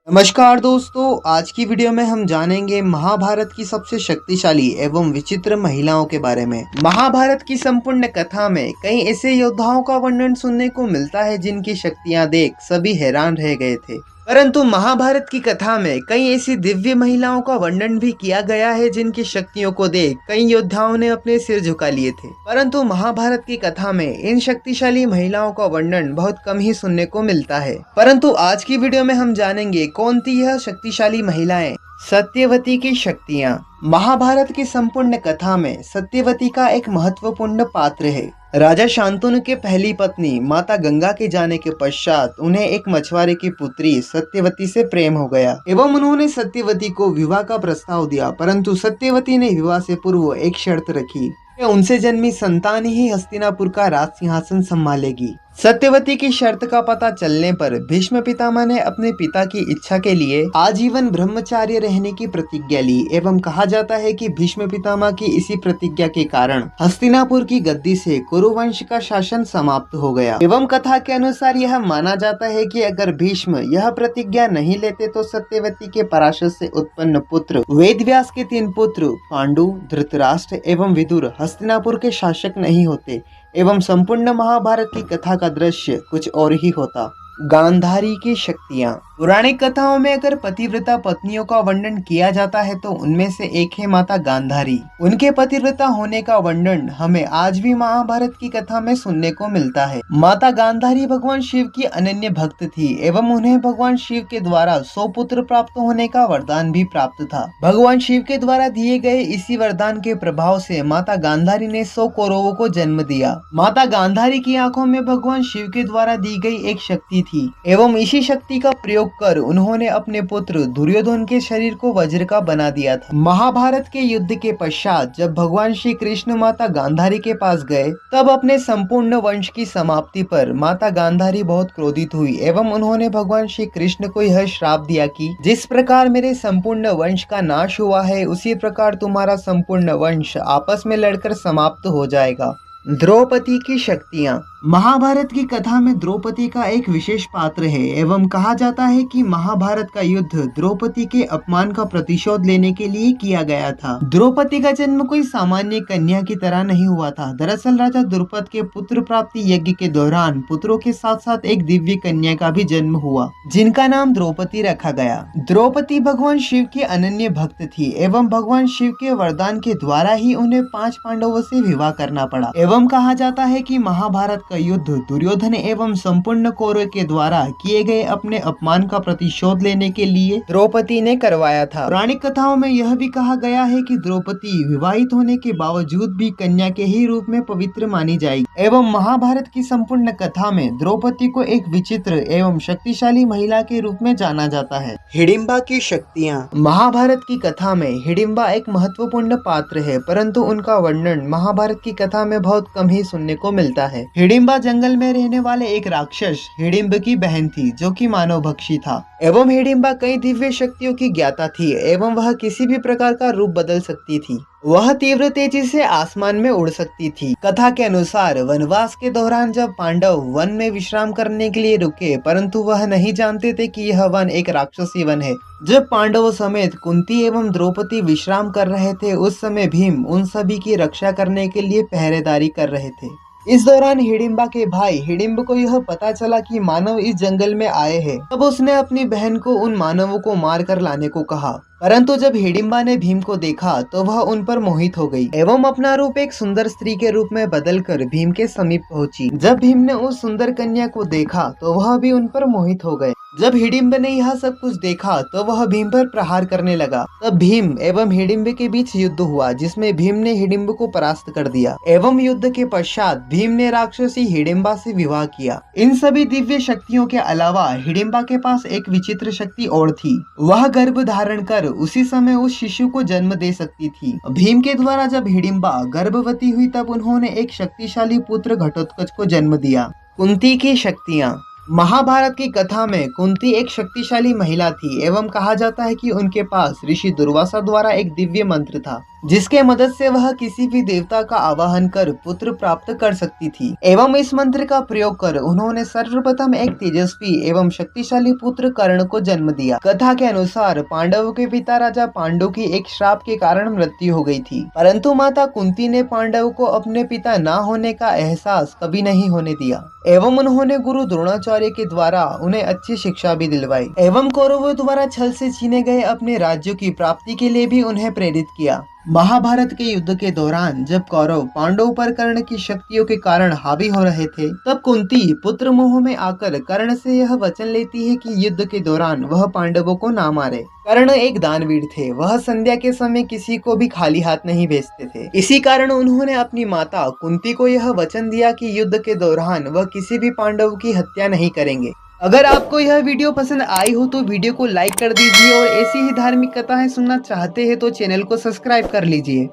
नमस्कार दोस्तों, आज की वीडियो में हम जानेंगे महाभारत की सबसे शक्तिशाली एवं विचित्र महिलाओं के बारे में। महाभारत की संपूर्ण कथा में कई ऐसे योद्धाओं का वर्णन सुनने को मिलता है जिनकी शक्तियां देख सभी हैरान रह गए थे। परंतु महाभारत की कथा में कई ऐसी दिव्य महिलाओं का वर्णन भी किया गया है जिनकी शक्तियों को देख कई योद्धाओं ने अपने सिर झुका लिए थे। परंतु महाभारत की कथा में इन शक्तिशाली महिलाओं का वर्णन बहुत कम ही सुनने को मिलता है। परंतु आज की वीडियो में हम जानेंगे कौन थी यह शक्तिशाली महिलाएं। सत्यवती की शक्तियां। महाभारत की संपूर्ण कथा में सत्यवती का एक महत्वपूर्ण पात्र है। राजा शांतनु के पहली पत्नी माता गंगा के जाने के पश्चात उन्हें एक मछुआरे की पुत्री सत्यवती से प्रेम हो गया एवं उन्होंने सत्यवती को विवाह का प्रस्ताव दिया। परंतु सत्यवती ने विवाह से पूर्व एक शर्त रखी कि उनसे जन्मी संतान ही हस्तिनापुर का राज सिंहासन संभालेगी। सत्यवती की शर्त का पता चलने पर भीष्म पितामह ने अपने पिता की इच्छा के लिए आजीवन ब्रह्मचार्य रहने की प्रतिज्ञा ली एवं कहा जाता है कि भीष्म पितामह की इसी प्रतिज्ञा के कारण हस्तिनापुर की गद्दी से कुरुवंश का शासन समाप्त हो गया। एवं कथा के अनुसार यह माना जाता है कि अगर भीष्म यह प्रतिज्ञा नहीं लेते तो सत्यवती के पराशर से उत्पन्न पुत्र वेदव्यास के 3 पुत्र पांडु, धृतराष्ट्र एवं विदुर हस्तिनापुर के शासक नहीं होते एवं संपूर्ण महाभारत की कथा का दृश्य कुछ और ही होता। गांधारी की शक्तियां। पौराणिक कथाओं में अगर पतिव्रता पत्नियों का वर्णन किया जाता है तो उनमें से एक है माता गांधारी। उनके पतिव्रता होने का वर्णन हमें आज भी महाभारत की कथा में सुनने को मिलता है। माता गांधारी भगवान शिव की अनन्य भक्त थी एवं उन्हें भगवान शिव के द्वारा 100 पुत्र प्राप्त होने का वरदान भी प्राप्त था। भगवान शिव के द्वारा दिए गए इसी वरदान के प्रभाव से माता गांधारी ने 100 कौरवों को जन्म दिया। माता गांधारी की आंखों में भगवान शिव के द्वारा दी गई एक शक्ति थी एवं इसी शक्ति का प्रयोग कर उन्होंने अपने पुत्र दुर्योधन के शरीर को वज्र का बना दिया था। महाभारत के युद्ध के पश्चात जब भगवान श्री कृष्ण माता गांधारी के पास गए तब अपने संपूर्ण वंश की समाप्ति पर माता गांधारी बहुत क्रोधित हुई एवं उन्होंने भगवान श्री कृष्ण को यह श्राप दिया कि जिस प्रकार मेरे संपूर्ण वंश का नाश हुआ है उसी प्रकार तुम्हारा संपूर्ण वंश आपस में लड़कर समाप्त हो जाएगा। द्रौपदी की शक्तियां। महाभारत की कथा में द्रौपदी का एक विशेष पात्र है एवं कहा जाता है कि महाभारत का युद्ध द्रौपदी के अपमान का प्रतिशोध लेने के लिए किया गया था। द्रौपदी का जन्म कोई सामान्य कन्या की तरह नहीं हुआ था। दरअसल राजा द्रुपद के पुत्र प्राप्ति यज्ञ के दौरान पुत्रों के साथ साथ एक दिव्य कन्या का भी जन्म हुआ जिनका नाम द्रौपदी रखा गया। द्रौपदी भगवान शिव की अनन्य भक्त थी एवं भगवान शिव के वरदान के द्वारा ही उन्हें 5 पांडवों से विवाह करना पड़ा एवं कहा जाता है कि महाभारत का युद्ध दुर्योधन एवं संपूर्ण कौरव के द्वारा किए गए अपने अपमान का प्रतिशोध लेने के लिए द्रौपदी ने करवाया था। पौराणिक कथाओं में यह भी कहा गया है कि द्रौपदी विवाहित होने के बावजूद भी कन्या के ही रूप में पवित्र मानी जाएगी एवं महाभारत की संपूर्ण कथा में द्रौपदी को एक विचित्र एवं शक्तिशाली महिला के रूप में जाना जाता है। हिडिंबा की शक्तियाँ। महाभारत की कथा में हिडिंबा एक महत्वपूर्ण पात्र है परंतु उनका वर्णन महाभारत की कथा में बहुत कम ही सुनने को मिलता है। हिडिंबा जंगल में रहने वाले एक राक्षस हिडिंब की बहन थी जो कि मानव भक्षी था एवं हिडिंबा कई दिव्य शक्तियों की ज्ञाता थी एवं वह किसी भी प्रकार का रूप बदल सकती थी। वह तीव्र तेजी से आसमान में उड़ सकती थी। कथा के अनुसार वनवास के दौरान जब पांडव वन में विश्राम करने के लिए रुके परंतु वह नहीं जानते थे कि यह वन एक राक्षसी वन है। जब पांडवों समेत कुंती एवं द्रौपदी विश्राम कर रहे थे उस समय भीम उन सभी की रक्षा करने के लिए पहरेदारी कर रहे थे। इस दौरान हिडिंबा के भाई हिडिंब को यह पता चला कि मानव इस जंगल में आए हैं। तब उसने अपनी बहन को उन मानवों को मार कर लाने को कहा परंतु जब हिडिंबा ने भीम को देखा तो वह उन पर मोहित हो गई एवं अपना रूप एक सुंदर स्त्री के रूप में बदलकर भीम के समीप पहुंची। जब भीम ने उस सुंदर कन्या को देखा तो वह भी उन पर मोहित हो गए। जब हिडिंब ने यह सब कुछ देखा तो वह भीम पर प्रहार करने लगा। तब भीम एवं हिडिंब के बीच युद्ध हुआ जिसमें भीम ने हिडिंब को परास्त कर दिया एवं युद्ध के पश्चात भीम ने राक्षसी हिडिंबा से विवाह किया। इन सभी दिव्य शक्तियों के अलावा हिडिंबा के पास एक विचित्र शक्ति और थी। वह गर्भ धारण कर उसी समय उस शिशु को जन्म दे सकती थी। भीम के द्वारा जब हिडिंबा गर्भवती हुई तब उन्होंने एक शक्तिशाली पुत्र घटोत्कच को जन्म दिया। कुंती की शक्तियाँ। महाभारत की कथा में कुंती एक शक्तिशाली महिला थी एवं कहा जाता है कि उनके पास ऋषि दुर्वासा द्वारा एक दिव्य मंत्र था जिसके मदद से वह किसी भी देवता का आवाहन कर पुत्र प्राप्त कर सकती थी एवं इस मंत्र का प्रयोग कर उन्होंने सर्वप्रथम एक तेजस्वी एवं शक्तिशाली पुत्र कर्ण को जन्म दिया। कथा के अनुसार पांडवों के पिता राजा पांडु की एक श्राप के कारण मृत्यु हो गई थी, परंतु माता कुंती ने पांडव को अपने पिता न होने का एहसास कभी नहीं होने दिया एवं उन्होंने गुरु द्रोणाचार्य के द्वारा उन्हें अच्छी शिक्षा भी दिलवाई एवं कौरवों द्वारा छल से छीने गए अपने राज्यों की प्राप्ति के लिए भी उन्हें प्रेरित किया। महाभारत के युद्ध के दौरान जब कौरव पांडवों पर कर्ण की शक्तियों के कारण हावी हो रहे थे, तब कुंती पुत्र मोह में आकर कर्ण से यह वचन लेती है कि युद्ध के दौरान वह पांडवों को ना मारे। कर्ण एक दानवीर थे, वह संध्या के समय किसी को भी खाली हाथ नहीं भेजते थे। इसी कारण उन्होंने अपनी माता कुंती को यह वचन दिया कि युद्ध के दौरान वह किसी भी पांडव की हत्या नहीं करेंगे। अगर आपको यह वीडियो पसंद आई हो तो वीडियो को लाइक कर दीजिए और ऐसी ही धार्मिक कथाएं सुनना चाहते हैं तो चैनल को सब्सक्राइब कर लीजिए।